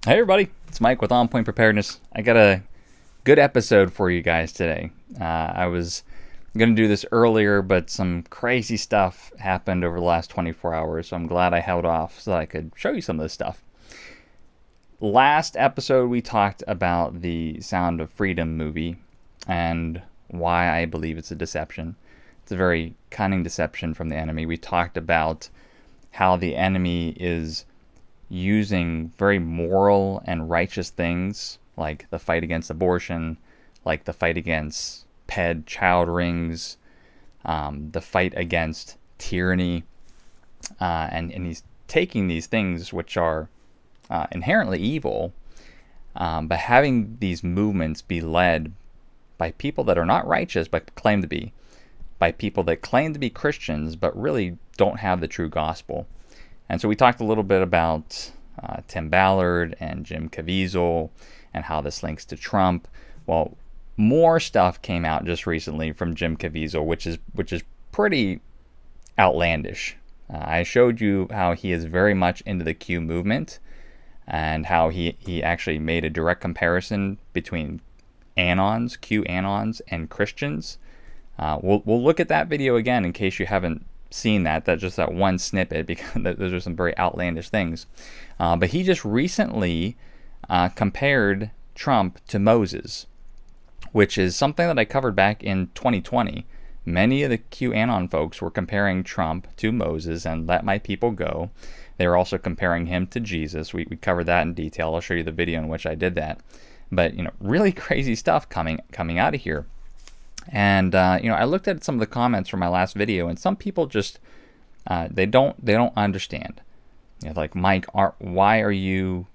Hey everybody, it's Mike with On Point Preparedness. I got a good episode for you guys today. I was going to do this earlier, but some crazy stuff happened over the last 24 hours, so I'm glad I held off so that I could show you some of this stuff. Last episode, we talked about the Sound of Freedom movie and why I believe it's a deception. It's a very cunning deception from the enemy. We talked about how the enemy is using very moral and righteous things like the fight against abortion, like the fight against child rings, the fight against tyranny, and he's taking these things which are inherently evil, but having these movements be led by people that are not righteous but claim to be, by people that claim to be Christians but really don't have the true gospel. And so we talked a little bit about Tim Ballard and Jim Caviezel and how this links to Trump. Well, more stuff came out just recently from Jim Caviezel, which is pretty outlandish. I showed you how he is very much into the Q movement and how he actually made a direct comparison between anons, Q anons, and Christians. We'll look at that video again in case you haven't seen that's just that one snippet, because those are some very outlandish things. But he just recently compared Trump to Moses, which is something that I covered back in 2020. Many of the QAnon folks were comparing Trump to Moses and let my people go. They were also comparing him to Jesus. We covered that in detail. I'll show you the video in which I did that. But really crazy stuff coming out of here. And I looked at some of the comments from my last video, and some people just they don't understand. Like, Mike, why are you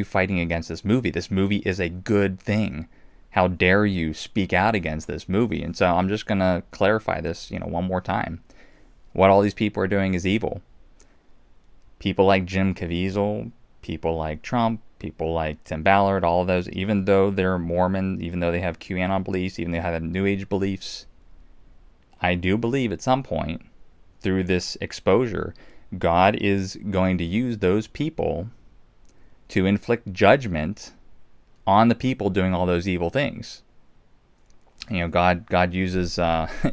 fighting against this movie? This movie is a good thing. How dare you speak out against this movie? And so I'm just gonna clarify this, one more time. What all these people are doing is evil. People like Jim Caviezel, people like Trump, people like Tim Ballard, all of those, even though they're Mormon, even though they have QAnon beliefs, even though they have New Age beliefs, I do believe at some point through this exposure, God is going to use those people to inflict judgment on the people doing all those evil things. God uses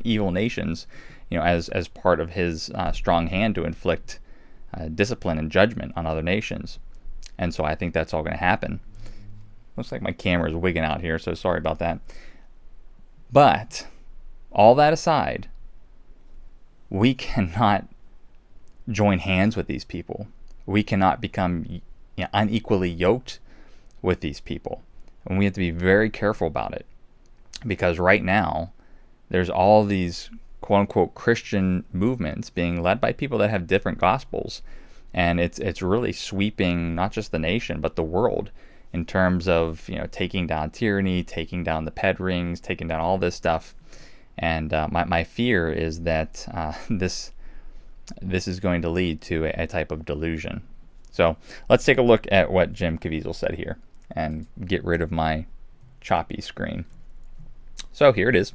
evil nations, as part of His strong hand to inflict discipline and judgment on other nations. And so I think that's all going to happen. Looks like my camera is wigging out here, so sorry about that. But all that aside, we cannot join hands with these people. We cannot become unequally yoked with these people. And we have to be very careful about it. Because right now, there's all these quote-unquote Christian movements being led by people that have different gospels. And it's really sweeping not just the nation, but the world in terms of, taking down tyranny, taking down the ped rings, taking down all this stuff. And my fear is that this is going to lead to a type of delusion. So let's take a look at what Jim Caviezel said here and get rid of my choppy screen. So here it is.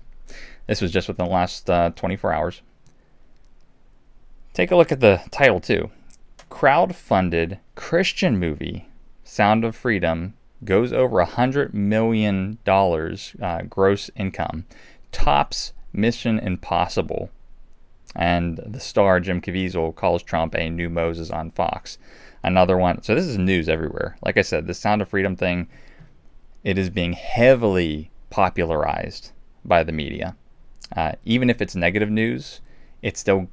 This was just within the last 24 hours. Take a look at the title too. Crowd-funded Christian movie Sound of Freedom goes over $100 million gross income, tops Mission Impossible, and the star Jim Caviezel calls Trump a new Moses on Fox. Another one. So this is news everywhere. Like I said, the Sound of Freedom thing, it is being heavily popularized by the media. Even if it's negative news, it's still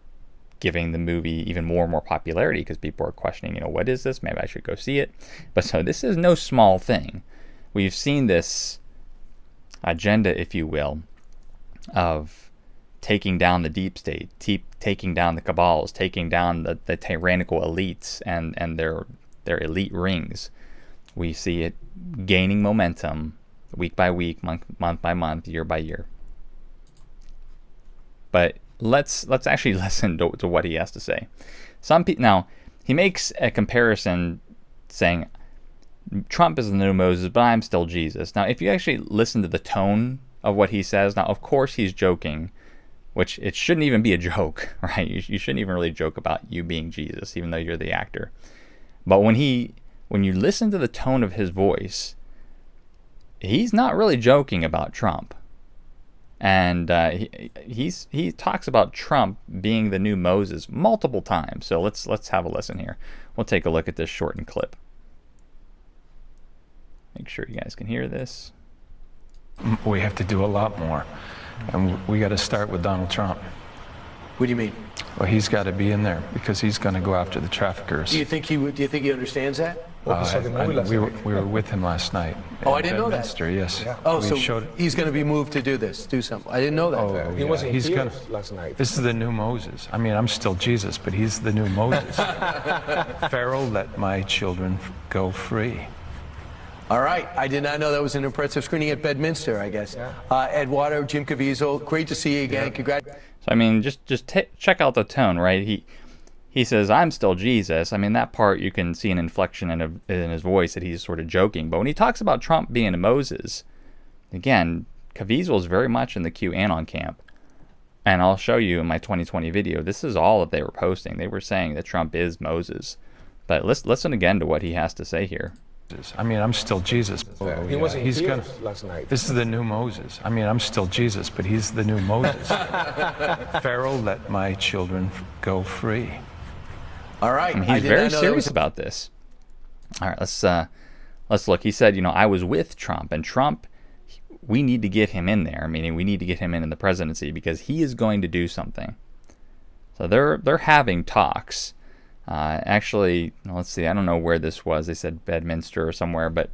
giving the movie even more and more popularity because people are questioning, what is this? Maybe I should go see it. But so this is no small thing. We've seen this agenda, if you will, of taking down the deep state, taking down the cabals, taking down the tyrannical elites and their elite rings. We see it gaining momentum week by week, month by month, year by year. But let's actually listen to what he has to say. Now, he makes a comparison saying Trump is the new Moses, but I'm still Jesus. Now, if you actually listen to the tone of what he says, now, of course, he's joking, which it shouldn't even be a joke, right? You shouldn't even really joke about you being Jesus, even though you're the actor. But when he when you listen to the tone of his voice, he's not really joking about Trump. And he talks about Trump being the new Moses multiple times. So let's have a listen here. We'll take a look at this shortened clip. Make sure you guys can hear this. We have to do a lot more, and we got to start with Donald Trump. What do you mean? Well, he's got to be in there because he's going to go after the traffickers. Do you think he understands that? We were with him last night. Oh, I didn't know that. Yes. Yeah. Oh, so he's going to be moved to do something. I didn't know that. Oh, he wasn't here last night. This is the new Moses. I mean, I'm still Jesus, but he's the new Moses. Pharaoh, let my children go free. All right. I did not know that was an impressive screening at Bedminster, I guess. Yeah. Ed Water, Jim Caviezel, great to see you again. Yeah. Congrats. So, I mean, just check out the tone, right? He says, I'm still Jesus. I mean, that part you can see an inflection in his voice that he's sort of joking. But when he talks about Trump being a Moses, again, Caviezel is very much in the QAnon camp. And I'll show you in my 2020 video, this is all that they were posting. They were saying that Trump is Moses. But listen again to what he has to say here. I mean, I'm still Jesus. He wasn't here last night. This is the new Moses. I mean, I'm still Jesus, but he's the new Moses. Pharaoh, let my children go free. All right. I mean, he's very serious about this. All right, let's look. He said, I was with Trump, and Trump, we need to get him in there. Meaning, we need to get him in the presidency because he is going to do something. So they're having talks. Actually, let's see. I don't know where this was. They said Bedminster or somewhere, but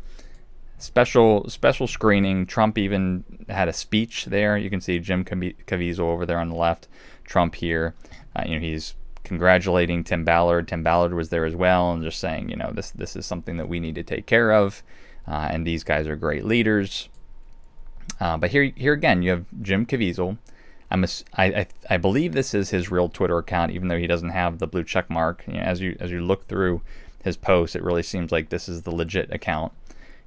special screening. Trump even had a speech there. You can see Jim Caviezel over there on the left. Trump here. He's congratulating Tim Ballard. Tim Ballard was there as well, and just saying, this is something that we need to take care of, and these guys are great leaders. But here again, you have Jim Caviezel. I believe this is his real Twitter account, even though he doesn't have the blue check mark. As you look through his posts, it really seems like this is the legit account.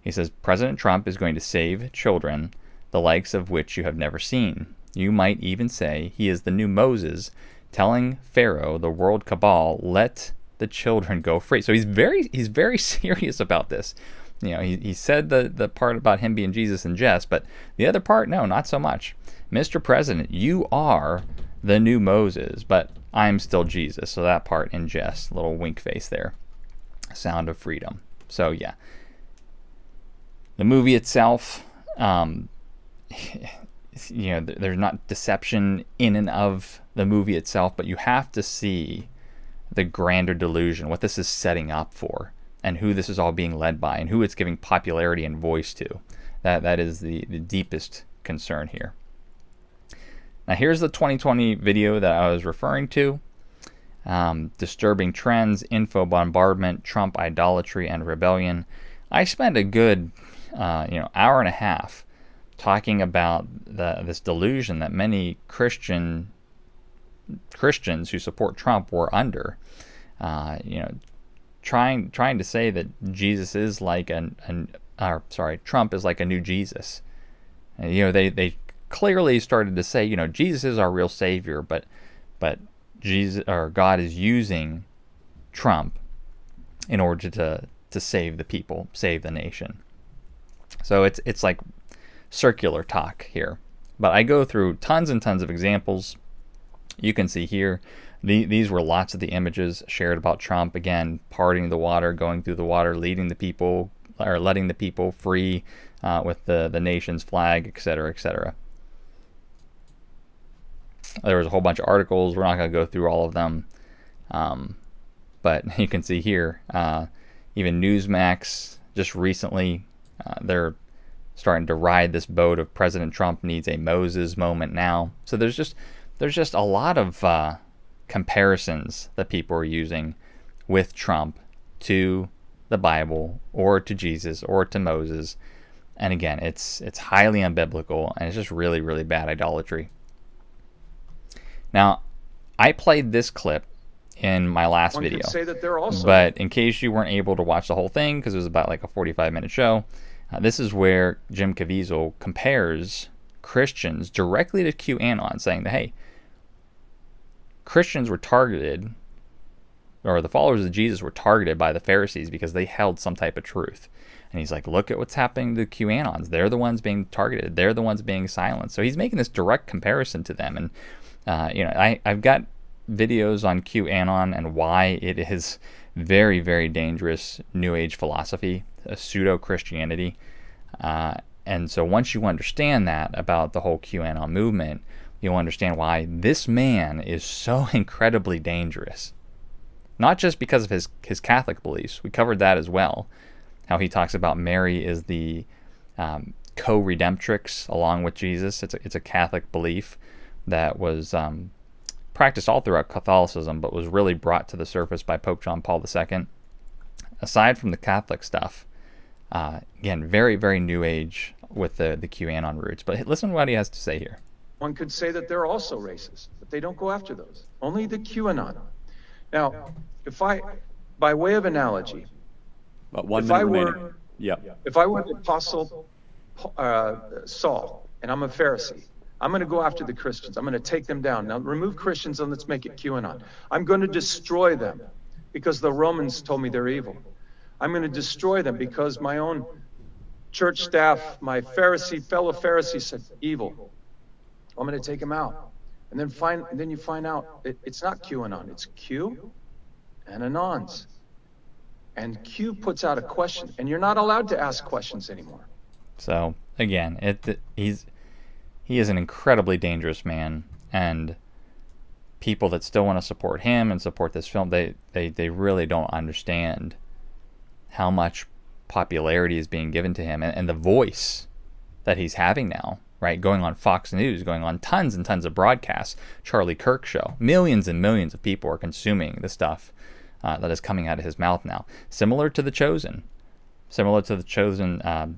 He says, President Trump is going to save children, the likes of which you have never seen. You might even say he is the new Moses, telling Pharaoh, the world cabal, let the children go free. So he's very serious about this. He said the part about him being Jesus in jest, but the other part, no, not so much. Mr. President, you are the new Moses, but I'm still Jesus. So that part in jest, little wink face there. Sound of freedom. So yeah. The movie itself, there's not deception in and of the movie itself, but you have to see the grander delusion, what this is setting up for, and who this is all being led by, and who it's giving popularity and voice to. That is the deepest concern here. Now here's the 2020 video that I was referring to. Disturbing trends, info bombardment, Trump idolatry and rebellion. I spent a good hour and a half talking about this delusion that many Christians who support Trump were under. Trying to say that Jesus is like Trump is like a new Jesus. They clearly started to say, Jesus is our real savior, but Jesus or God is using Trump in order to save the people, save the nation. So it's like circular talk here. But I go through tons and tons of examples. You can see here, these were lots of the images shared about Trump. Again, parting the water, going through the water, leading the people, or letting the people free with the nation's flag, etc., etc. There was a whole bunch of articles. We're not going to go through all of them. But you can see here, even Newsmax just recently, they're starting to ride this boat of President Trump needs a Moses moment now. So there's just a lot of comparisons that people are using with Trump to the Bible or to Jesus or to Moses. And again, it's highly unbiblical, and it's just really, really bad idolatry. Now, I played this clip in my last video, but in case you weren't able to watch the whole thing, because it was about like a 45-minute show, this is where Jim Caviezel compares Christians directly to QAnon, saying that, hey, Christians were targeted or the followers of Jesus were targeted by the Pharisees because they held some type of truth. And he's like, look at what's happening to QAnons. They're the ones being targeted. They're the ones being silenced. So he's making this direct comparison to them. And, I've got videos on QAnon and why it is very, very dangerous New Age philosophy, a pseudo-Christianity. And so once you understand that about the whole QAnon movement, you'll understand why this man is so incredibly dangerous. Not just because of his Catholic beliefs. We covered that as well. How he talks about Mary is the co-redemptrix along with Jesus. It's a Catholic belief that was practiced all throughout Catholicism, but was really brought to the surface by Pope John Paul II. Aside from the Catholic stuff, again, very, very New Age with the QAnon roots. But listen to what he has to say here. One could say that they're also racist, but they don't go after those. Only the QAnon. Now, by way of analogy, about 1 minute remaining. If I were the Apostle Saul, and I'm a Pharisee, I'm going to go after the Christians. I'm going to take them down. Now, remove Christians and let's make it QAnon. I'm going to destroy them because the Romans told me they're evil. I'm going to destroy them because my own church staff, my fellow Pharisee said evil. I'm going to take them out. And then you find out it's not QAnon, it's Q and Anons. And Q puts out a question, and you're not allowed to ask questions anymore. So again, he is an incredibly dangerous man, and people that still want to support him and support this film, they really don't understand how much popularity is being given to him and the voice that he's having now, right? Going on Fox News, going on tons and tons of broadcasts, Charlie Kirk show. Millions and millions of people are consuming the stuff that is coming out of his mouth now. Similar to The Chosen.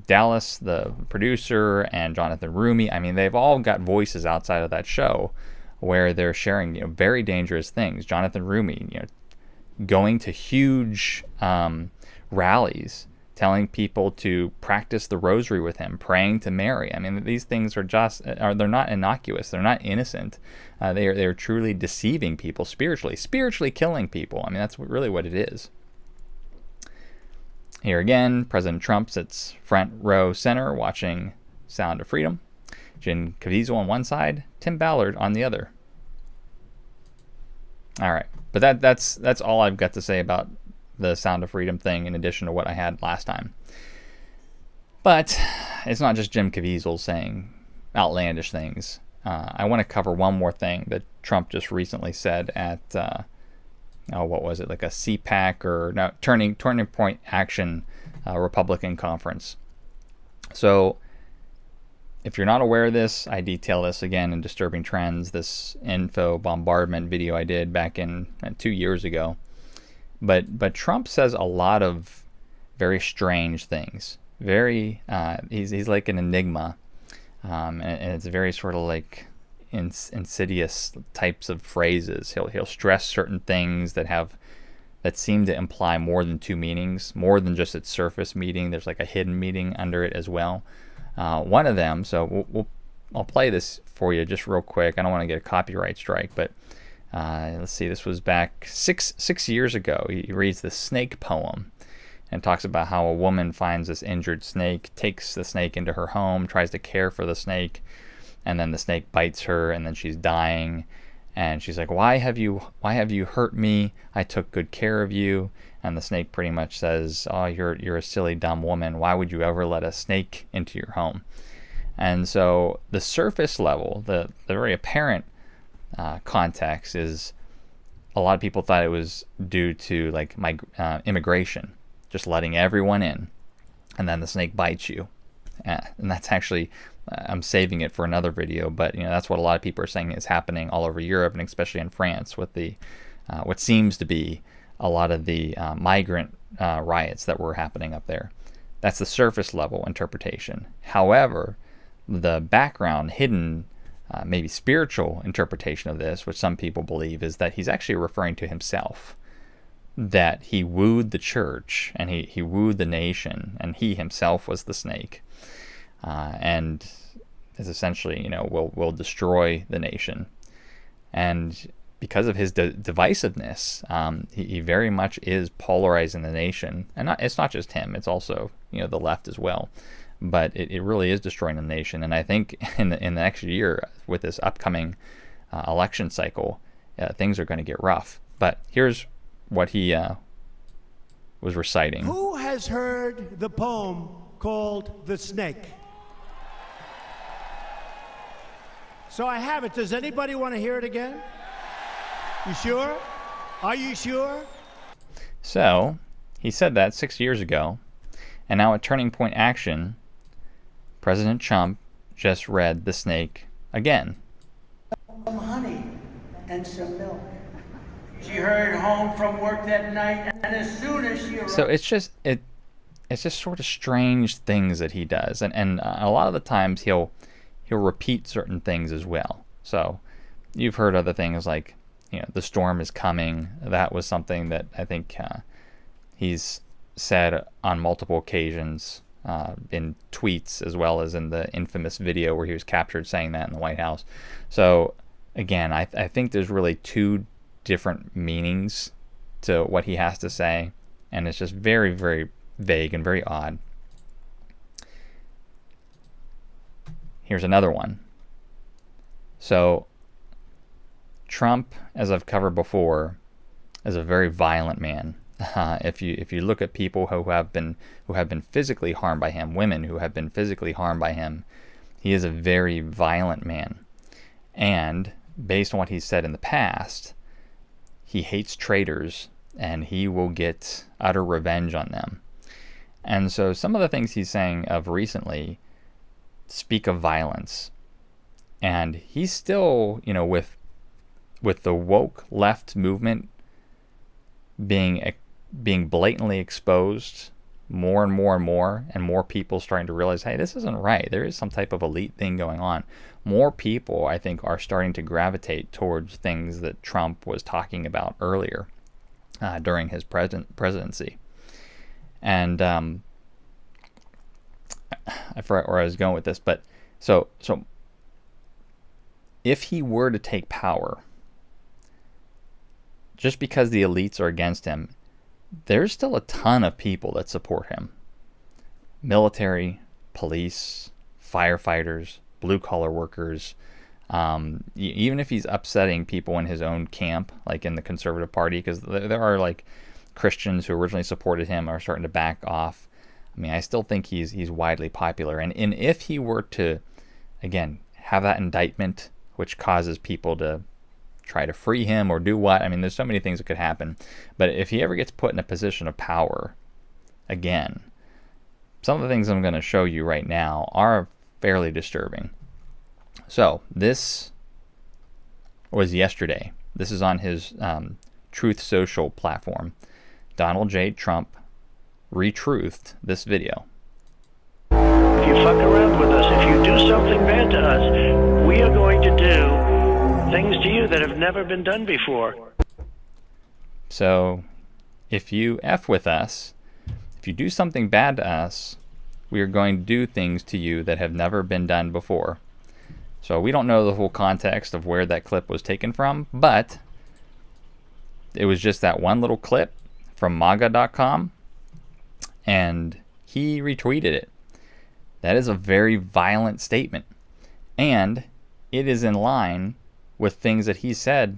Dallas, the producer, and Jonathan Rumi. I mean, they've all got voices outside of that show where they're sharing, very dangerous things. Jonathan Rumi, going to huge rallies, telling people to practice the rosary with him, praying to Mary. I mean, these things they're not innocuous. They're not innocent. They're truly deceiving people spiritually killing people. I mean, that's really what it is. Here again, President Trump sits front row center watching Sound of Freedom. Jim Caviezel on one side, Tim Ballard on the other. All right, but that's all I've got to say about the Sound of Freedom thing, in addition to what I had last time. But it's not just Jim Caviezel saying outlandish things. I want to cover one more thing that Trump just recently said at what was it, like a CPAC or no, Turning Point Action Republican conference. So if you're not aware of this, I detail this again in Disturbing Trends, this info bombardment video I did back in 2 years ago. But Trump says a lot of very strange things. He's like an enigma, and it's very sort of like insidious types of phrases. He'll stress certain things that seem to imply more than two meanings, more than just its surface meaning. There's like a hidden meaning under it as well. One of them, so I'll play this for you just real quick. I don't want to get a copyright strike, but let's see. This was back six years ago. He reads the snake poem and talks about how a woman finds this injured snake, takes the snake into her home, tries to care for the snake, and then the snake bites her, and then she's dying, and she's like, why have you hurt me? I took good care of you. And the snake pretty much says, oh, you're a silly dumb woman. Why would you ever let a snake into your home? And so the surface level, the very apparent context is, a lot of people thought it was due to like immigration, just letting everyone in, and then the snake bites you. And that's actually, I'm saving it for another video, but that's what a lot of people are saying is happening all over Europe, and especially in France with the what seems to be a lot of the migrant riots that were happening up there. That's the surface level interpretation. However, the background, hidden, maybe spiritual interpretation of this, which some people believe, is that he's actually referring to himself. That he wooed the church and he wooed the nation, and he himself was the snake, and is essentially will destroy the nation. And because of his divisiveness, he very much is polarizing the nation. And it's not just him, it's also, the left as well. But it really is destroying the nation. And I think in the next year, with this upcoming election cycle, things are going to get rough. But here's what he was reciting. Who has heard the poem called The Snake? So I have it. Does anybody want to hear it again? You sure? Are you sure? So he said that 6 years ago, and now at Turning Point Action, President Trump just read The Snake again. Some honey and some milk. She hurried home from work that night, and as soon as she arrived... So it's just sort of strange things that he does, and a lot of the times he'll repeat certain things as well. So you've heard other things like, the storm is coming. That was something that I think he's said on multiple occasions in tweets, as well as in the infamous video where he was captured saying that in the White House. So again, I think there's really two different meanings to what he has to say, and it's just very, very vague and very odd. Here's another one. So Trump, as I've covered before, is a very violent man. If you look at people who have been physically harmed by him, women who have been physically harmed by him, he is a very violent man. And based on what he's said in the past, he hates traitors, and he will get utter revenge on them. And so some of the things he's saying of recently speak of violence. And he's still, with the woke left movement being blatantly exposed more and more and more, and more people starting to realize, hey, this isn't right. There is some type of elite thing going on. More people, I think, are starting to gravitate towards things that Trump was talking about earlier during his presidency. And I forgot where I was going with this, but so if he were to take power, just because the elites are against him, there's still a ton of people that support him. Military, police, firefighters, blue-collar workers. Even if he's upsetting people in his own camp, like in the Conservative Party, because there are like Christians who originally supported him are starting to back off. I mean, I still think he's widely popular. And if he were to, again, have that indictment, which causes people to try to free him or do what, I mean, there's so many things that could happen. But if he ever gets put in a position of power again, some of the things I'm going to show you right now are fairly disturbing. So this was yesterday. This is on his Truth Social platform. Donald J. Trump retruthed this video. If you fuck around with us, if you do something bad to us, we are going to do things to you that have never been done before. So if you F with us, if you do something bad to us, we are going to do things to you that have never been done before. So we don't know the whole context of where that clip was taken from, but it was just that one little clip from MAGA.com, and he retweeted it. That is a very violent statement, and it is in line with things that he said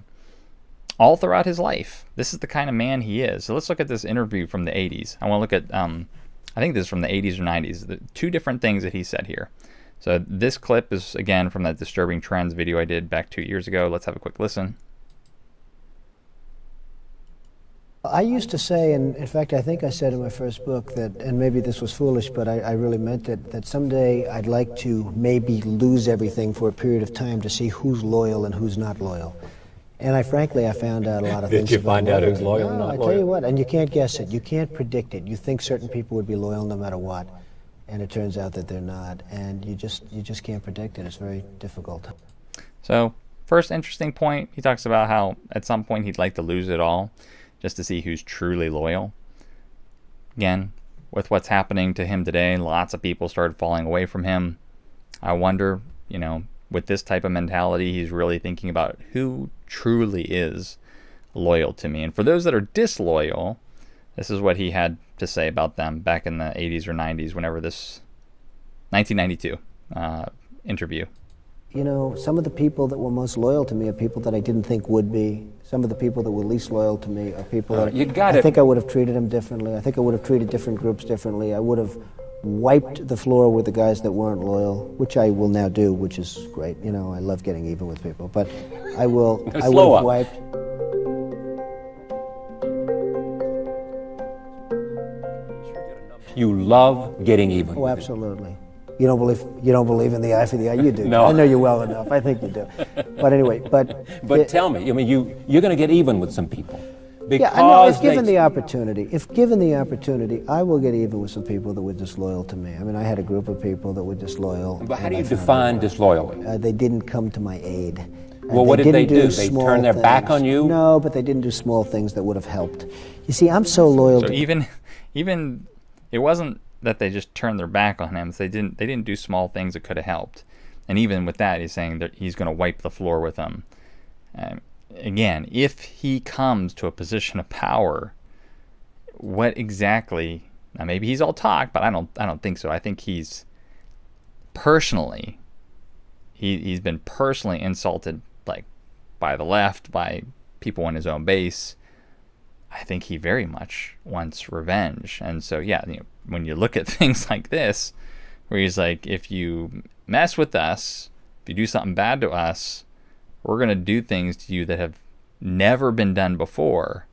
all throughout his life. This is the kind of man he is. So let's look at this interview from the 80s. I want to look at, I think this is from the 80s or 90s. The two different things that he said here. So this clip is, again, from that Disturbing Trends video I did back 2 years ago. Let's have a quick listen. I used to say, and in fact I think I said in my first book that, and maybe this was foolish, but I really meant it, that someday I'd like to maybe lose everything for a period of time to see who's loyal and who's not loyal. And I found out a lot of things. Did you find out who's loyal and not loyal? I tell you what, and you can't guess it. You can't predict it. You think certain people would be loyal no matter what, and it turns out that they're not. And you just can't predict it. It's very difficult. So first interesting point, he talks about how at some point he'd like to lose it all, just to see who's truly loyal. Again, with what's happening to him today, lots of people started falling away from him. I wonder, with this type of mentality, he's really thinking about who truly is loyal to me. And for those that are disloyal, this is what he had to say about them back in the 80s or 90s, whenever this 1992 interview. You know, some of the people that were most loyal to me are people that I didn't think would be. Some of the people that were least loyal to me are people that I think I would have treated them differently. I think I would have treated different groups differently. I would have wiped the floor with the guys that weren't loyal, which I will now do, which is great. You know, I love getting even with people. But I would have wiped. You love getting even. Oh, absolutely. You don't believe in the eye for the eye. You do. No. I know you well enough. I think you do. But anyway, but tell me. I mean, you're going to get even with some people. Yeah, I know. If given the opportunity, I will get even with some people that were disloyal to me. I mean, I had a group of people that were disloyal. But how do you define disloyalty? They didn't come to my aid. Well, what did they do? They turned their back on you? No, but they didn't do small things that would have helped. You see, I'm so loyal. So even it wasn't that they just turned their back on him. They didn't do small things that could have helped. And even with that, he's saying that he's going to wipe the floor with them. Again, if he comes to a position of power, what exactly? Now maybe he's all talk, but I don't think so. I think he's personally, he's been personally insulted, like by the left, by people in his own base. I think he very much wants revenge. And so, yeah, when you look at things like this, where he's like, if you mess with us, if you do something bad to us, we're going to do things to you that have never been done before.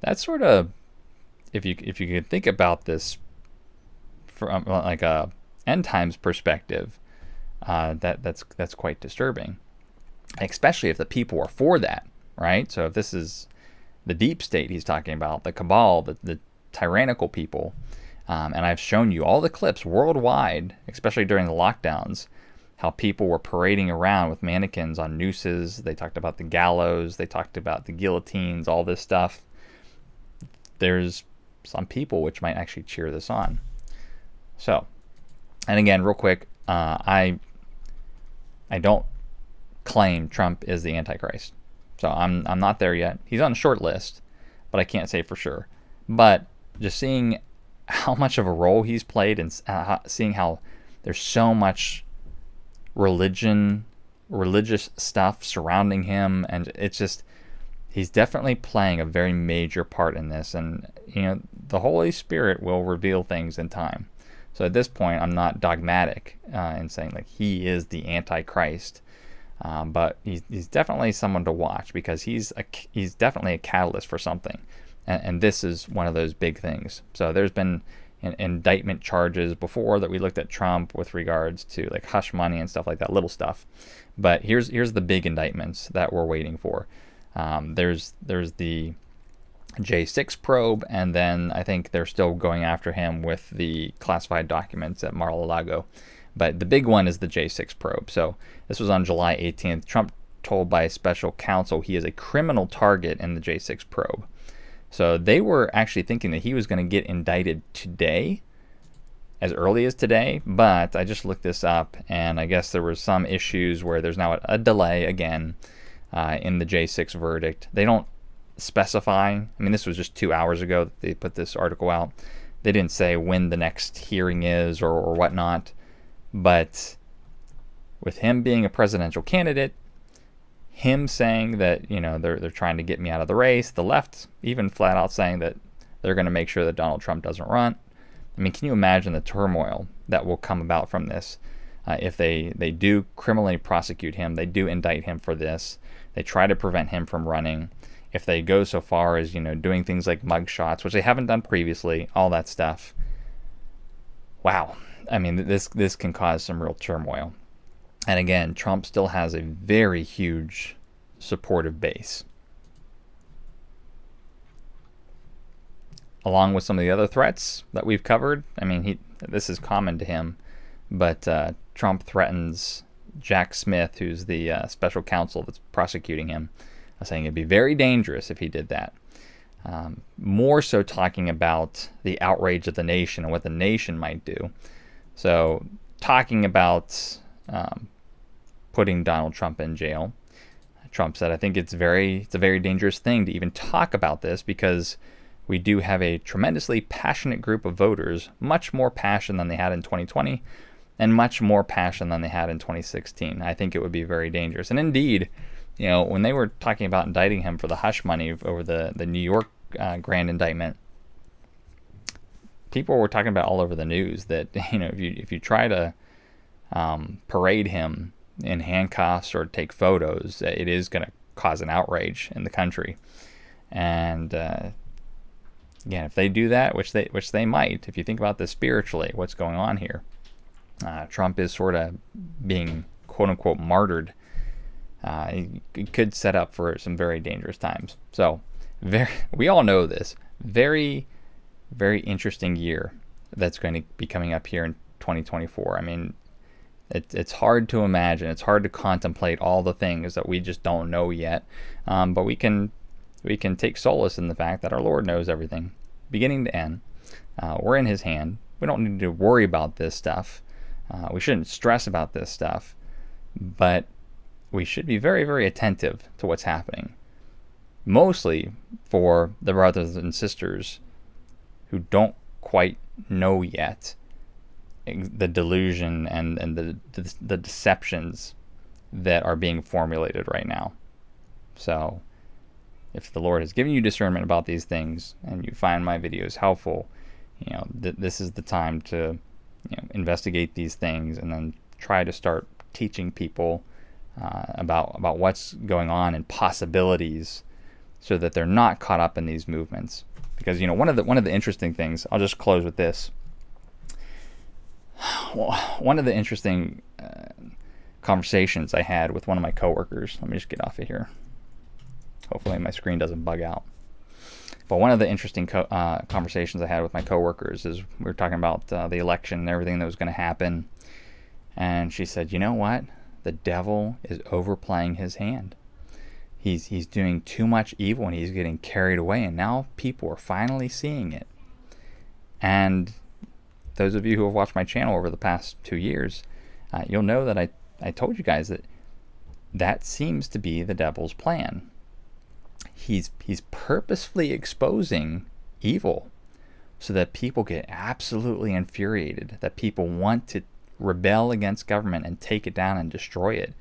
That's sort of, if you could think about this from like a end times perspective, that's quite disturbing, especially if the people are for that, right? So if this is the deep state he's talking about, the cabal, the tyrannical people, and I've shown you all the clips worldwide, especially during the lockdowns, how people were parading around with mannequins on nooses. They talked about the gallows. They talked about the guillotines, all this stuff. There's some people which might actually cheer this on. So, and again, real quick, I don't claim Trump is the Antichrist. So I'm not there yet. He's on a short list, but I can't say for sure. But just seeing how much of a role he's played and seeing how there's so much religious stuff surrounding him, and it's just, he's definitely playing a very major part in this. And the Holy Spirit will reveal things in time. So at this point, I'm not dogmatic in saying like he is the Antichrist. But he's definitely someone to watch, because he's definitely a catalyst for something, and this is one of those big things. So there's been indictment charges before that we looked at Trump with regards to like hush money and stuff like that, little stuff. But here's the big indictments that we're waiting for. There's the J6 probe, and then I think they're still going after him with the classified documents at Mar-a-Lago. But the big one is the J6 probe. So this was on July 18th. Trump told by special counsel he is a criminal target in the J6 probe. So they were actually thinking that he was going to get indicted today, as early as today. But I just looked this up, and I guess there were some issues where there's now a delay again in the J6 verdict. They don't specify. I mean, this was just 2 hours ago that they put this article out. They didn't say when the next hearing is or whatnot. But with him being a presidential candidate, him saying that, they're trying to get me out of the race, the left even flat out saying that they're going to make sure that Donald Trump doesn't run. I mean, can you imagine the turmoil that will come about from this? If they do criminally prosecute him, they do indict him for this, they try to prevent him from running. If they go so far as, doing things like mug shots, which they haven't done previously, all that stuff. Wow. I mean, this can cause some real turmoil. And again, Trump still has a very huge supportive base. Along with some of the other threats that we've covered, I mean, this is common to him, but Trump threatens Jack Smith, who's the special counsel that's prosecuting him, saying it'd be very dangerous if he did that. More so talking about the outrage of the nation and what the nation might do. So talking about putting Donald Trump in jail. Trump said, I think it's a very dangerous thing to even talk about this because we do have a tremendously passionate group of voters, much more passion than they had in 2020 and much more passion than they had in 2016. I think it would be very dangerous. And indeed, when they were talking about indicting him for the hush money over the New York grand indictment, people were talking about all over the news that, if you try to parade him in handcuffs or take photos, it is going to cause an outrage in the country. And again, if they do that, which they might, if you think about this spiritually, what's going on here, Trump is sort of being quote unquote martyred. It could set up for some very dangerous times. So we all know this. Very, very interesting year that's going to be coming up here in 2024. I mean, it's hard to imagine. It's hard to contemplate all the things that we just don't know yet. But we can take solace in the fact that our Lord knows everything, beginning to end. We're in His hand. We don't need to worry about this stuff. We shouldn't stress about this stuff. But we should be very, very attentive to what's happening. Mostly for the brothers and sisters who don't quite know yet the delusion and the deceptions that are being formulated right now. So if the Lord has given you discernment about these things and you find my videos helpful, this is the time to investigate these things and then try to start teaching people about what's going on and possibilities, so that they're not caught up in these movements. Because one of the interesting things, I'll just close with this. One of the interesting conversations I had with one of my coworkers. Let me just get off of here. Hopefully my screen doesn't bug out. But one of the interesting conversations I had with my coworkers is we were talking about the election and everything that was going to happen. And she said, you know what? The devil is overplaying his hand. He's doing too much evil and he's getting carried away. And now people are finally seeing it. And those of you who have watched my channel over the past 2 years, you'll know that I told you guys that seems to be the devil's plan. He's purposefully exposing evil so that people get absolutely infuriated, that people want to rebel against government and take it down and destroy it,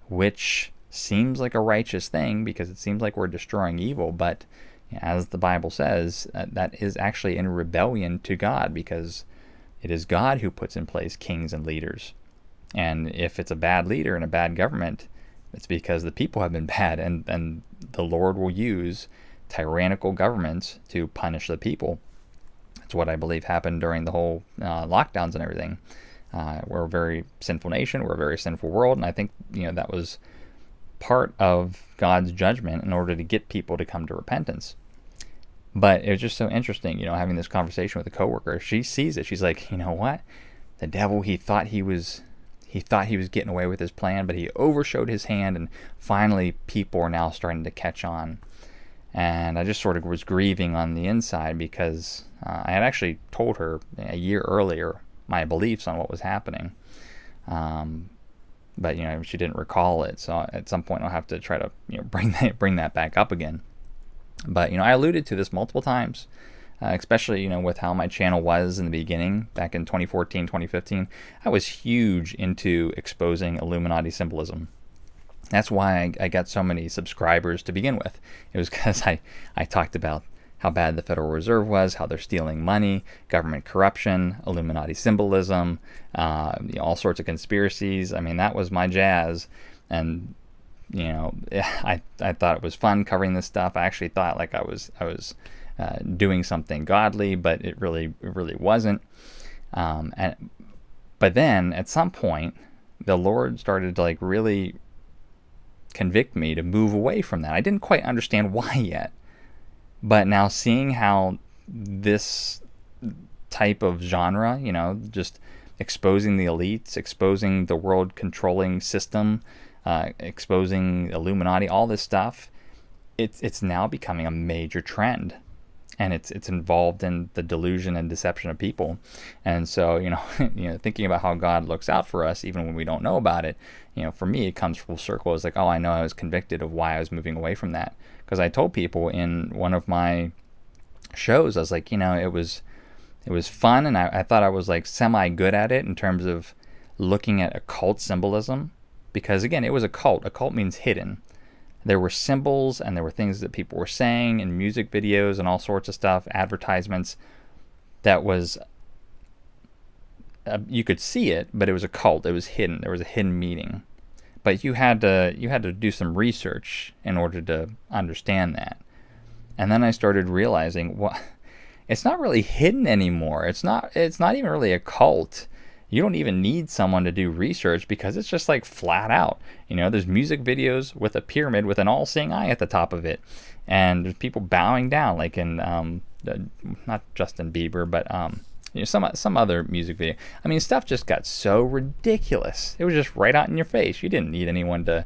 which seems like a righteous thing because it seems like we're destroying evil. But as the Bible says, that is actually in rebellion to God, because it is God who puts in place kings and leaders. And if it's a bad leader and a bad government, it's because the people have been bad, and the Lord will use tyrannical governments to punish the people. That's what I believe happened during the whole lockdowns and everything. We're a very sinful nation. We're a very sinful world. And I think, that was part of God's judgment in order to get people to come to repentance. But it was just so interesting, having this conversation with a coworker. She sees it. She's like, you know what? The devil, he thought he was getting away with his plan, but he overshowed his hand, and finally people are now starting to catch on. And I just sort of was grieving on the inside because I had actually told her a year earlier my beliefs on what was happening. But she didn't recall it. So at some point I'll have to try to bring that back up again. But I alluded to this multiple times, especially with how my channel was in the beginning back in 2014, 2015. I was huge into exposing Illuminati symbolism. That's why I got so many subscribers to begin with. It was because I talked about how bad the Federal Reserve was, how they're stealing money, government corruption, Illuminati symbolism, all sorts of conspiracies. I mean, that was my jazz. And I thought it was fun covering this stuff. I actually thought like I was doing something godly, but it really wasn't. But then at some point, the Lord started to really convict me to move away from that. I didn't quite understand why yet. But now seeing how this type of genre, just exposing the elites, exposing the world controlling system, exposing Illuminati, all this stuff, it's now becoming a major trend. and it's involved in the delusion and deception of people. And so, thinking about how God looks out for us even when we don't know about it, for me it comes full circle. It's like, oh, I know I was convicted of why I was moving away from that, because I told people in one of my shows, I was like, it was fun, and I thought I was like semi good at it in terms of looking at occult symbolism, because again, it was a cult. A cult means hidden. There were symbols and there were things that people were saying in music videos and all sorts of stuff, advertisements, that was, you could see it, but it was a cult. It was hidden. There was a hidden meaning. But you had to do some research in order to understand that. And then I started realizing, well, it's not really hidden anymore. It's not even really a cult. You don't even need someone to do research, because it's just like flat out. There's music videos with a pyramid with an all-seeing eye at the top of it, and there's people bowing down, like in not Justin Bieber, but some other music video. I mean, stuff just got so ridiculous. It was just right out in your face. You didn't need anyone to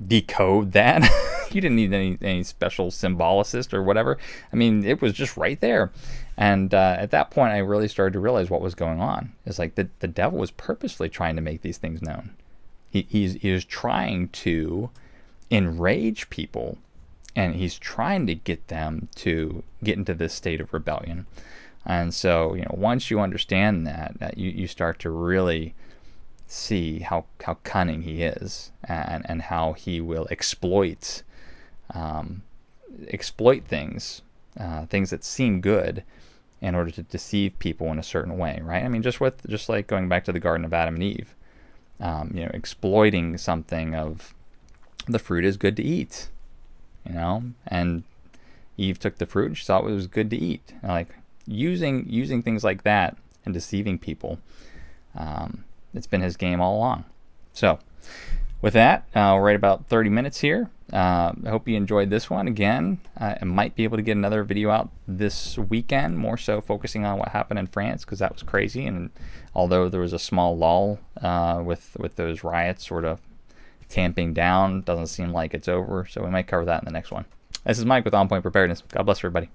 decode that. You didn't need any special symbolicist or whatever. I mean, it was just right there. And at that point, I really started to realize what was going on. It's like the devil was purposely trying to make these things known. He is trying to enrage people, and he's trying to get them to get into this state of rebellion. And so, once you understand that you start to really see how cunning he is, and how he will exploit things that seem good in order to deceive people in a certain way, right? I mean, just like going back to the Garden of Adam and Eve, exploiting something of the fruit is good to eat, and Eve took the fruit and she thought it was good to eat. And like using things like that and deceiving people. It's been his game all along. So with that, we're right about 30 minutes here. I hope you enjoyed this one. Again, I might be able to get another video out this weekend, more so focusing on what happened in France, because that was crazy. And although there was a small lull with those riots sort of tamping down, doesn't seem like it's over. So we might cover that in the next one. This is Mike with On Point Preparedness. God bless everybody.